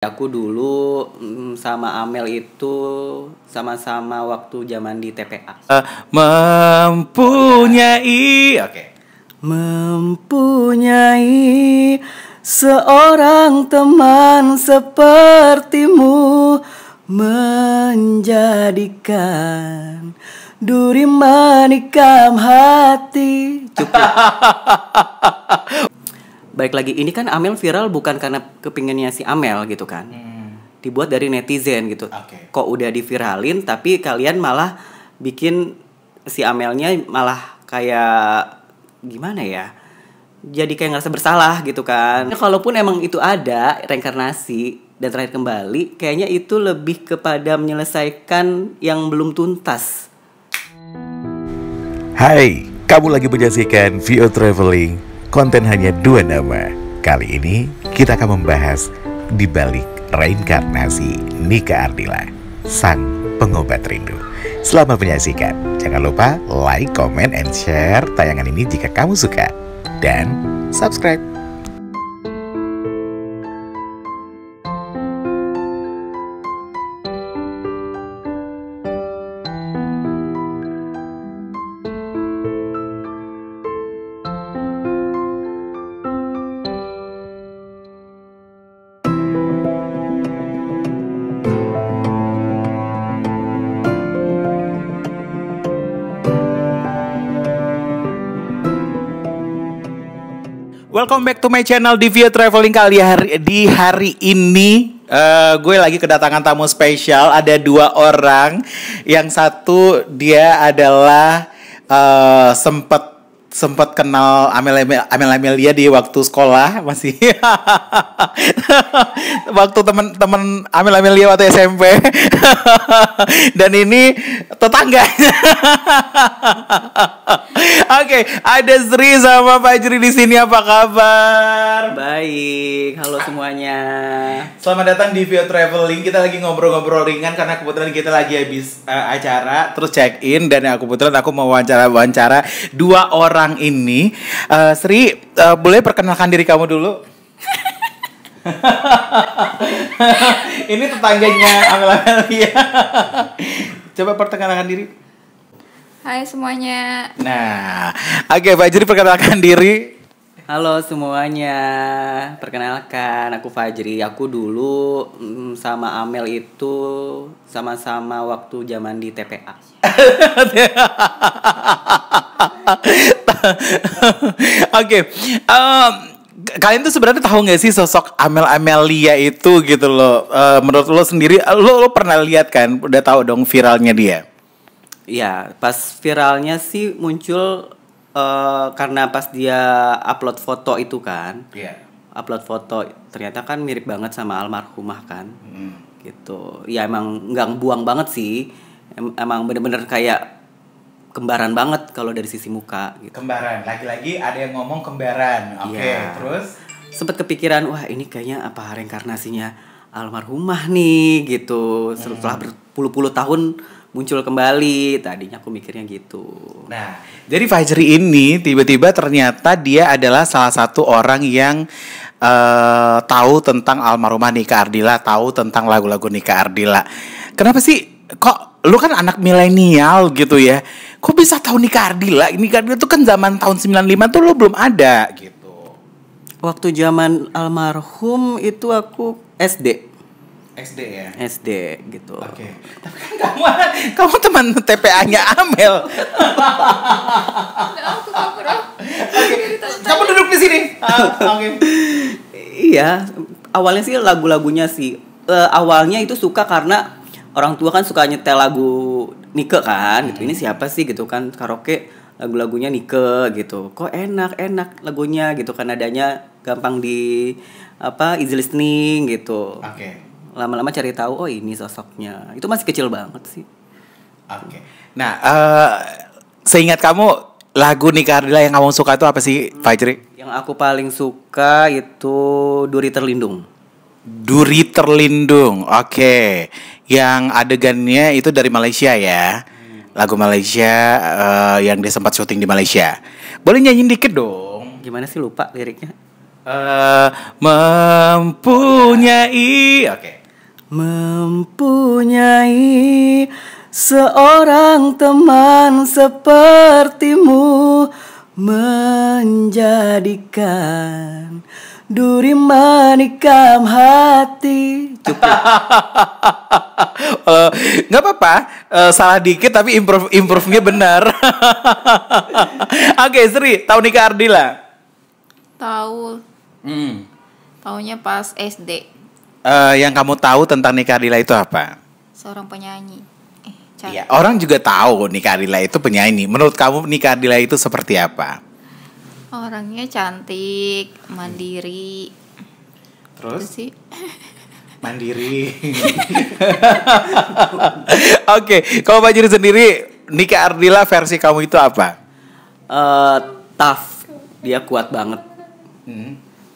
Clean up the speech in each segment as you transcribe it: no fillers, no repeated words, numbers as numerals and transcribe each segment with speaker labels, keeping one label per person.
Speaker 1: Aku dulu sama Amel itu sama-sama waktu zaman di TPA.
Speaker 2: Mempunyai, oke.
Speaker 1: Mempunyai seorang teman sepertimu menjadikan duri menikam hati. Cukup. Balik lagi, ini kan Amel viral bukan karena kepinginnya si Amel gitu kan. Dibuat dari netizen gitu. Kok udah diviralin tapi kalian malah bikin si Amelnya malah kayak gimana ya, jadi kayak ngerasa bersalah gitu kan. Kalaupun emang itu ada reinkarnasi dan terakhir kembali, kayaknya itu lebih kepada menyelesaikan yang belum tuntas.
Speaker 3: Hai, kamu lagi menyaksikan VO Traveling, konten hanya dua nama. Kali ini kita akan membahas di balik reinkarnasi Nika Ardila, sang pengobat rindu. Selamat menyaksikan. Jangan lupa like, comment, and share tayangan ini jika kamu suka. Dan subscribe.
Speaker 2: Welcome back to my channel di VO Traveling. Di hari ini gue lagi kedatangan tamu spesial. Ada dua orang. Yang satu dia adalah sempat kenal Amel Amelia di waktu sekolah masih waktu teman-teman Amel Amelia waktu SMP. Dan ini tetangganya. Oke, ada Sri sama Fajri di sini. Apa kabar?
Speaker 1: Baik, halo semuanya.
Speaker 2: Selamat datang di VO Traveling. Kita lagi ngobrol-ngobrol ringan karena kebetulan kita lagi habis acara, terus check in, dan kebetulan aku mau wawancara dua orang ini. Sri, boleh perkenalkan diri kamu dulu? Ini tetangganya Amel Amelia. Coba perkenalkan diri.
Speaker 4: Hai semuanya.
Speaker 2: Nah, oke, Fajri perkenalkan diri.
Speaker 1: Halo semuanya, perkenalkan aku Fajri. Aku dulu sama Amel itu sama-sama waktu zaman di TPA.
Speaker 2: Oke, kalian tuh sebenarnya tahu nggak sih sosok Amel Amelia itu gitu loh? Menurut lo sendiri, lo pernah lihat kan? Udah tahu dong viralnya dia?
Speaker 1: Iya, pas viralnya sih muncul karena pas dia upload foto itu kan.
Speaker 2: Iya.
Speaker 1: Upload foto ternyata kan mirip banget sama almarhumah kan. Gitu. Ya emang nggak buang banget sih. Emang bener-bener kayak kembaran banget kalau dari sisi muka gitu.
Speaker 2: Kembaran, lagi-lagi ada yang ngomong kembaran. Oke, terus?
Speaker 1: Sempet kepikiran, wah ini kayaknya apa reinkarnasinya almarhumah nih gitu. Setelah berpuluh-puluh tahun muncul kembali, tadinya aku mikirnya gitu.
Speaker 2: Nah, jadi Fajri ini tiba-tiba ternyata dia adalah salah satu orang yang tahu tentang almarhumah Nika Ardila, tahu tentang lagu-lagu Nika Ardila. Kenapa sih? Kok lu kan anak milenial gitu ya? Kok bisa tahu Nika Ardila? Nika Ardila itu kan zaman tahun 95 tuh lu belum ada gitu.
Speaker 1: Waktu zaman almarhum itu aku SD.
Speaker 2: SD ya?
Speaker 1: SD gitu.
Speaker 2: Oke. Tapi kan kamu teman TPA-nya Amel. Kamu duduk di sini. Oke.
Speaker 1: Iya, awalnya sih lagu-lagunya sih. Awalnya itu suka karena orang tua kan suka nyetel lagu Nike kan, gitu. Ini siapa sih gitu kan, karaoke lagu-lagunya Nike gitu. Kok enak lagunya gitu kan, nadanya gampang di easy listening gitu.
Speaker 2: Oke.
Speaker 1: Lama-lama cari tahu, oh ini sosoknya. Itu masih kecil banget sih.
Speaker 2: Oke. Nah, seingat kamu lagu Nika Ardila yang kamu suka itu apa sih, Fajri?
Speaker 1: Yang aku paling suka itu Duri Terlindung.
Speaker 2: Duri Terlindung. Oke. Yang adegannya itu dari Malaysia ya. Lagu Malaysia yang dia sempat syuting di Malaysia. Boleh nyanyiin dikit dong.
Speaker 1: Gimana sih, lupa liriknya?
Speaker 2: Mempunyai. Oke.
Speaker 1: Mempunyai seorang teman sepertimu menjadikan duri menikam hati. Cukup.
Speaker 2: Nggak apa-apa, salah dikit tapi improve-nya benar. Oke, Sri, tahu Nika Ardila?
Speaker 4: Tahu. Taunya pas SD.
Speaker 2: Yang kamu tahu tentang Nika Ardila itu apa?
Speaker 4: Seorang penyanyi.
Speaker 2: Iya, orang juga tahu Nika Ardila itu penyanyi. Menurut kamu Nika Ardila itu seperti apa?
Speaker 4: Orangnya cantik, mandiri.
Speaker 2: Terus?
Speaker 4: Itu sih.
Speaker 2: Mandiri. Oke, kalau Pak Jiri sendiri, Nika Ardila versi kamu itu apa?
Speaker 1: Tough, dia kuat banget.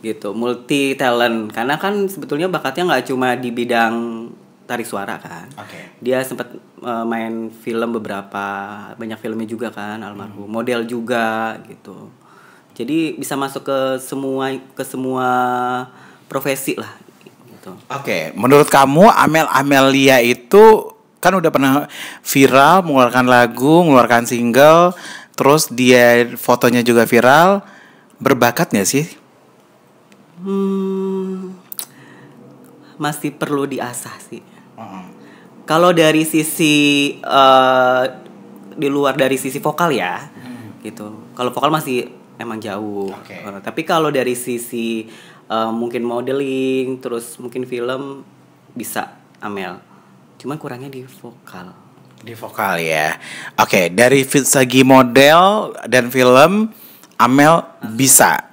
Speaker 1: Gitu, multi talent. Karena kan sebetulnya bakatnya nggak cuma di bidang tarik suara kan. Dia sempat main film banyak filmnya juga kan, almarhum. Model juga gitu. Jadi bisa masuk ke semua profesi lah gitu.
Speaker 2: Oke, menurut kamu Amel Amelia itu kan udah pernah viral, mengeluarkan lagu, mengeluarkan single, terus dia fotonya juga viral, berbakat nggak sih?
Speaker 1: Masih perlu diasah sih. Kalau dari sisi di luar dari sisi vokal ya, gitu. Kalau vokal masih emang jauh. Tapi kalau dari sisi mungkin modeling, terus mungkin film bisa Amel. Cuman kurangnya di vokal.
Speaker 2: Di vokal ya. Oke, dari segi model dan film Amel bisa.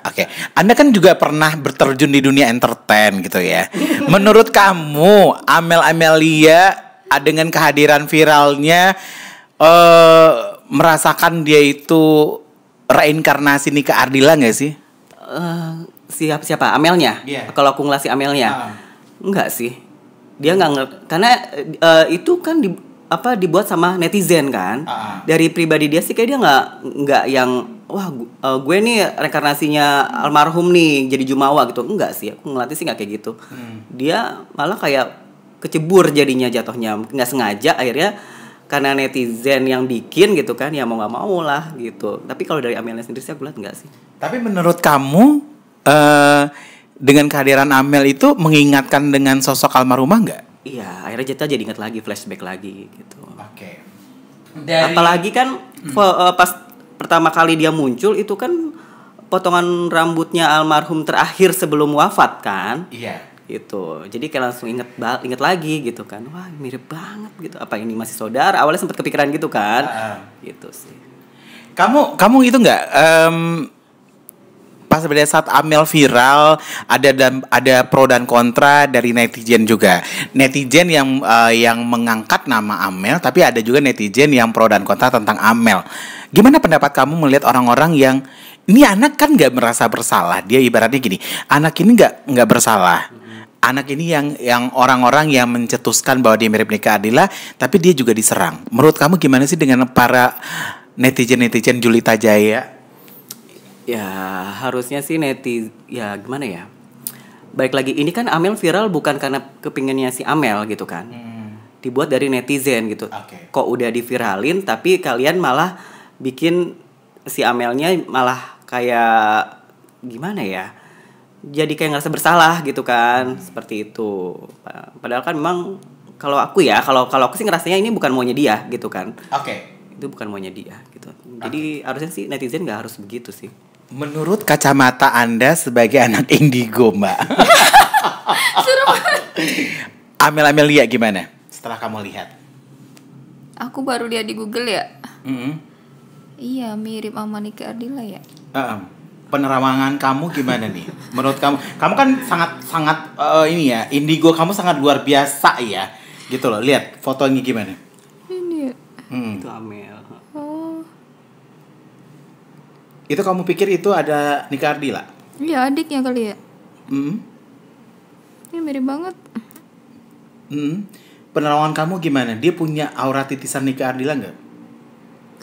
Speaker 2: Oke. Anda kan juga pernah berterjun di dunia entertain gitu ya. Menurut kamu Amel Amelia dengan kehadiran viralnya merasakan dia itu reinkarnasi Nika Ardila nggak sih?
Speaker 1: Siapa Amelnya?
Speaker 2: Yeah.
Speaker 1: Kalau aku ngeliat si Amelnya, enggak sih. Dia nggak karena itu kan dibuat sama netizen kan. Dari pribadi dia sih kayak dia nggak yang wah gue nih reinkarnasinya almarhum nih jadi Jumawa gitu. Enggak sih, aku ngeliatnya sih nggak kayak gitu. Dia malah kayak kecebur jadinya jatuhnya, nggak sengaja akhirnya karena netizen yang bikin gitu kan, ya mau nggak mau lah gitu. Tapi kalau dari Amelnya sendiri sih aku lihat enggak sih.
Speaker 2: Tapi menurut kamu dengan kehadiran Amel itu mengingatkan dengan sosok almarhumah nggak?
Speaker 1: Iya, akhirnya kita jadi ingat lagi, flashback lagi gitu.
Speaker 2: Oke.
Speaker 1: Apalagi kan pas pertama kali dia muncul itu kan potongan rambutnya almarhum terakhir sebelum wafat kan.
Speaker 2: Iya.
Speaker 1: Gitu. Jadi kayak langsung inget lagi gitu kan. Wah, mirip banget gitu. Apa ini masih saudara? Awalnya sempat kepikiran gitu kan. Gitu sih.
Speaker 2: Kamu itu nggak pas pada saat Amel viral ada pro dan kontra dari netizen juga. Netizen yang mengangkat nama Amel, tapi ada juga netizen yang pro dan kontra tentang Amel. Gimana pendapat kamu melihat orang-orang yang ini anak kan nggak merasa bersalah, dia ibaratnya gini, anak ini nggak bersalah. Anak ini yang orang-orang yang mencetuskan bahwa dia mirip Nika Ardila, tapi dia juga diserang. Menurut kamu gimana sih dengan para netizen Julita Jaya?
Speaker 1: Ya harusnya sih ya gimana ya. Baik lagi ini kan Amel viral bukan karena kepinginnya si Amel gitu kan. Dibuat dari netizen gitu. Kok udah diviralin tapi kalian malah bikin si Amelnya malah kayak gimana ya. Jadi kayak ngerasa bersalah gitu kan. Seperti itu. Padahal kan memang kalau aku sih ngerasanya ini bukan maunya dia gitu kan. Itu bukan maunya dia gitu. Jadi harusnya sih netizen nggak harus begitu sih.
Speaker 2: Menurut kacamata Anda sebagai anak indigo, Mbak. Amelia gimana setelah kamu lihat?
Speaker 4: Aku baru lihat di Google ya. Iya, mirip sama Nika Ardila ya.
Speaker 2: Penerawangan kamu gimana nih? Menurut kamu kan sangat ini ya, indigo kamu sangat luar biasa ya. Gitu loh, lihat fotonya gimana?
Speaker 4: Ini ya.
Speaker 1: Itu Amel.
Speaker 2: Itu kamu pikir itu ada Nika Ardila?
Speaker 4: Iya, adiknya kali ya. Ini mirip banget.
Speaker 2: Penerawangan kamu gimana? Dia punya aura titisan Nika Ardila nggak?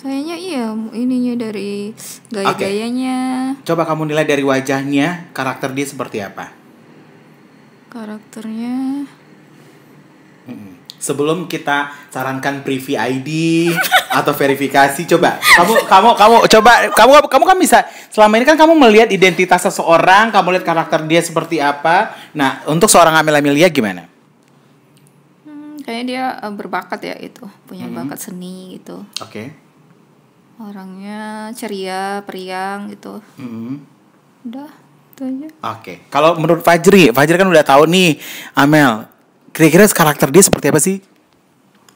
Speaker 4: Kayaknya iya, ininya dari gaya-gayanya.
Speaker 2: Coba kamu nilai dari wajahnya, karakter dia seperti apa?
Speaker 4: Karakternya.
Speaker 2: Sebelum kita sarankan privy ID atau verifikasi, coba kamu kan bisa, selama ini kan kamu melihat identitas seseorang, kamu lihat karakter dia seperti apa. Nah, untuk seorang Amel Amelia gimana?
Speaker 4: Kayaknya dia berbakat ya itu, punya bakat seni gitu.
Speaker 2: Oke.
Speaker 4: Orangnya ceria, periang gitu. Udah, itu aja.
Speaker 2: Oke. Kalau menurut Fajri kan udah tahu nih Amel. Kira-kira karakter dia seperti apa sih?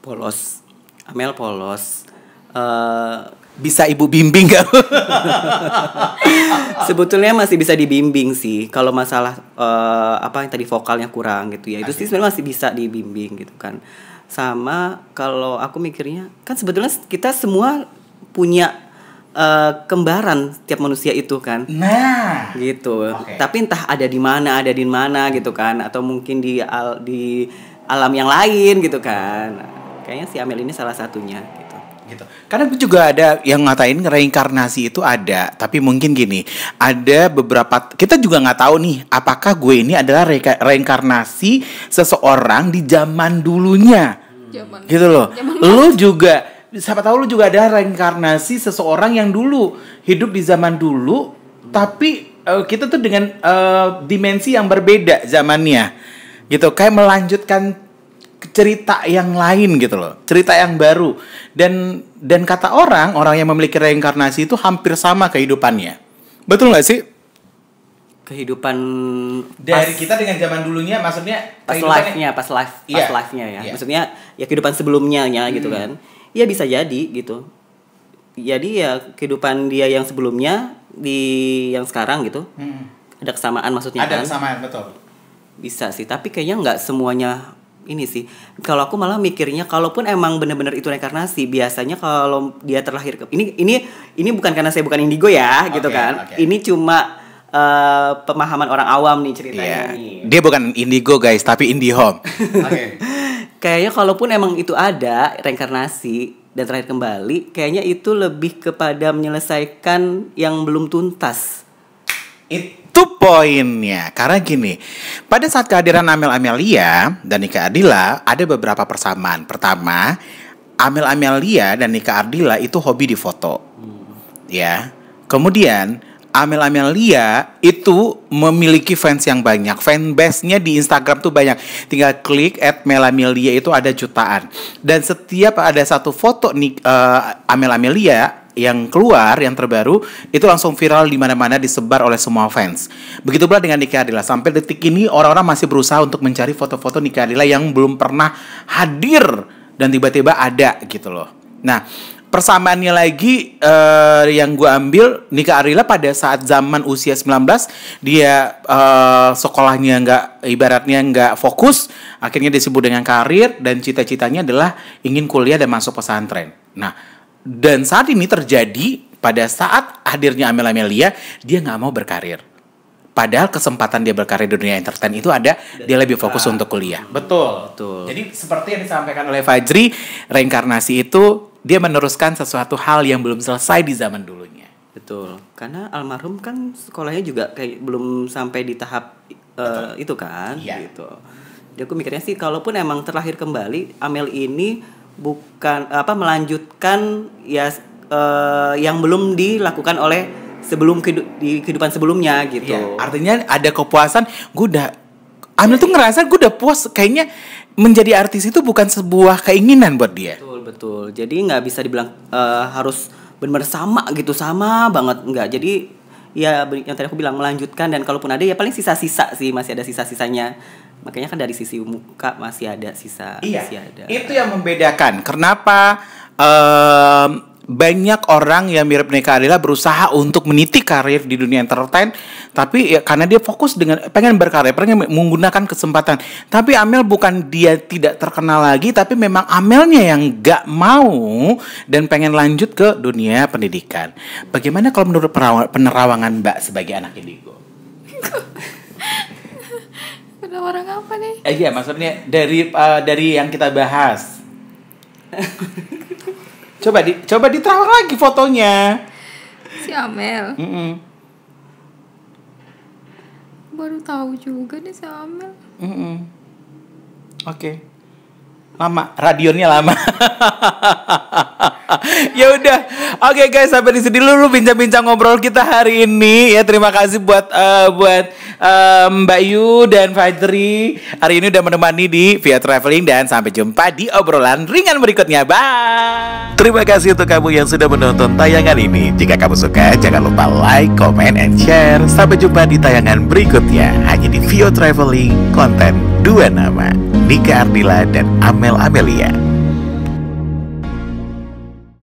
Speaker 1: Polos. Amel polos.
Speaker 2: Bisa ibu bimbing gak?
Speaker 1: Sebetulnya masih bisa dibimbing sih. Kalau masalah apa yang tadi vokalnya kurang gitu ya, itu sih sebenarnya masih bisa dibimbing gitu kan. Sama kalau aku mikirnya kan sebetulnya kita semua punya kembaran tiap manusia itu kan.
Speaker 2: Nah,
Speaker 1: gitu. Tapi entah ada di mana gitu kan, atau mungkin di alam yang lain gitu kan. Kayaknya si Amel ini salah satunya gitu.
Speaker 2: Karena juga ada yang ngatain reinkarnasi itu ada, tapi mungkin gini, ada beberapa, kita juga nggak tahu nih apakah gue ini adalah reinkarnasi seseorang di zaman dulunya. Gitu loh. Lu juga siapa tahu lu juga ada reinkarnasi seseorang yang dulu hidup di zaman dulu, tapi kita tuh dengan dimensi yang berbeda zamannya, gitu. Kayak melanjutkan cerita yang lain gitu loh, cerita yang baru. Dan kata orang yang memiliki reinkarnasi itu hampir sama kehidupannya. Betul nggak sih?
Speaker 1: Kehidupan
Speaker 2: dari kita dengan zaman dulunya, maksudnya
Speaker 1: pas live-nya ya. Maksudnya ya kehidupan sebelumnya gitu kan. Ya bisa jadi gitu. Jadi ya kehidupan dia yang sebelumnya di yang sekarang gitu. Ada kesamaan maksudnya kan?
Speaker 2: Ada kesamaan, betul. Bisa
Speaker 1: sih, tapi kayaknya nggak semuanya ini sih. Kalau aku malah mikirnya kalaupun emang benar-benar itu reinkarnasi, biasanya kalau dia terlahir ini bukan karena saya bukan indigo ya, gitu kan. Ini cuma pemahaman orang awam nih ceritanya nih.
Speaker 2: Dia bukan indigo guys, tapi IndiHome.
Speaker 1: Kayaknya kalaupun emang itu ada reinkarnasi dan terakhir kembali, kayaknya itu lebih kepada menyelesaikan yang belum tuntas.
Speaker 2: Itu poinnya. Karena gini, pada saat kehadiran Amel Amelia dan Nika Ardila ada beberapa persamaan. Pertama, Amel Amelia dan Nika Ardila itu hobi di foto. Ya. Kemudian Amel Amelia itu memiliki fans yang banyak. Fanbase-nya di Instagram tuh banyak. Tinggal klik @melamelia itu ada jutaan. Dan setiap ada satu foto Amel Amelia yang keluar, yang terbaru, itu langsung viral di mana-mana, disebar oleh semua fans. Begitu pula dengan Nika Ardila. Sampai detik ini orang-orang masih berusaha untuk mencari foto-foto Nika Ardila yang belum pernah hadir dan tiba-tiba ada gitu loh. Nah, persamaannya lagi yang gue ambil, Nika Ardila pada saat zaman usia 19 dia sekolahnya ibaratnya nggak fokus, akhirnya disebut dengan karir dan cita-citanya adalah ingin kuliah dan masuk pesantren. Nah, dan saat ini terjadi pada saat hadirnya Amel Amelia, dia nggak mau berkarir. Padahal kesempatan dia berkarir di dunia entertain itu ada, dia lebih fokus untuk kuliah. Betul. Jadi seperti yang disampaikan oleh Fajri, reinkarnasi itu dia meneruskan sesuatu hal yang belum selesai di zaman dulunya.
Speaker 1: Betul. Karena almarhum kan sekolahnya juga kayak belum sampai di tahap itu kan, gitu. Jadi aku mikirnya sih kalaupun emang terlahir kembali, Amel ini bukan melanjutkan ya yang belum dilakukan oleh di kehidupan sebelumnya gitu.
Speaker 2: Ya, artinya ada kepuasan. Amel tuh ngerasa gue udah puas, kayaknya menjadi artis itu bukan sebuah keinginan buat dia.
Speaker 1: Betul. Jadi nggak bisa dibilang harus benar-benar sama banget, nggak. Jadi ya yang tadi aku bilang melanjutkan, dan kalaupun ada ya paling sisa-sisa sih, masih ada sisa-sisanya. Makanya kan dari sisi muka masih ada sisa. Masih ada.
Speaker 2: Itu yang membedakan. Kenapa banyak orang yang mirip Nika Ardila berusaha untuk meniti karir di dunia entertain, tapi ya karena dia fokus dengan pengen berkarir, pengen menggunakan kesempatan. Tapi Amel bukan dia tidak terkenal lagi, tapi memang Amelnya yang gak mau dan pengen lanjut ke dunia pendidikan. Bagaimana kalau menurut penerawangan Mbak sebagai anak indigo?
Speaker 4: Orang apa nih?
Speaker 2: Iya, maksudnya dari yang kita bahas. Coba diterawang lagi fotonya.
Speaker 4: Si Amel. Baru tahu juga nih si Amel.
Speaker 2: Oke. Lama, radionya lama. Ya udah. Oke guys, sampai di sini dulu bincang-bincang ngobrol kita hari ini ya. Terima kasih buat Mbak Yu dan Fajri hari ini udah menemani di Via Traveling, dan sampai jumpa di obrolan ringan berikutnya. Bye.
Speaker 3: Terima kasih untuk kamu yang sudah menonton tayangan ini. Jika kamu suka, jangan lupa like, comment, and share. Sampai jumpa di tayangan berikutnya hanya di Via Traveling, konten dua nama, Nika Ardila dan Amel Amelia.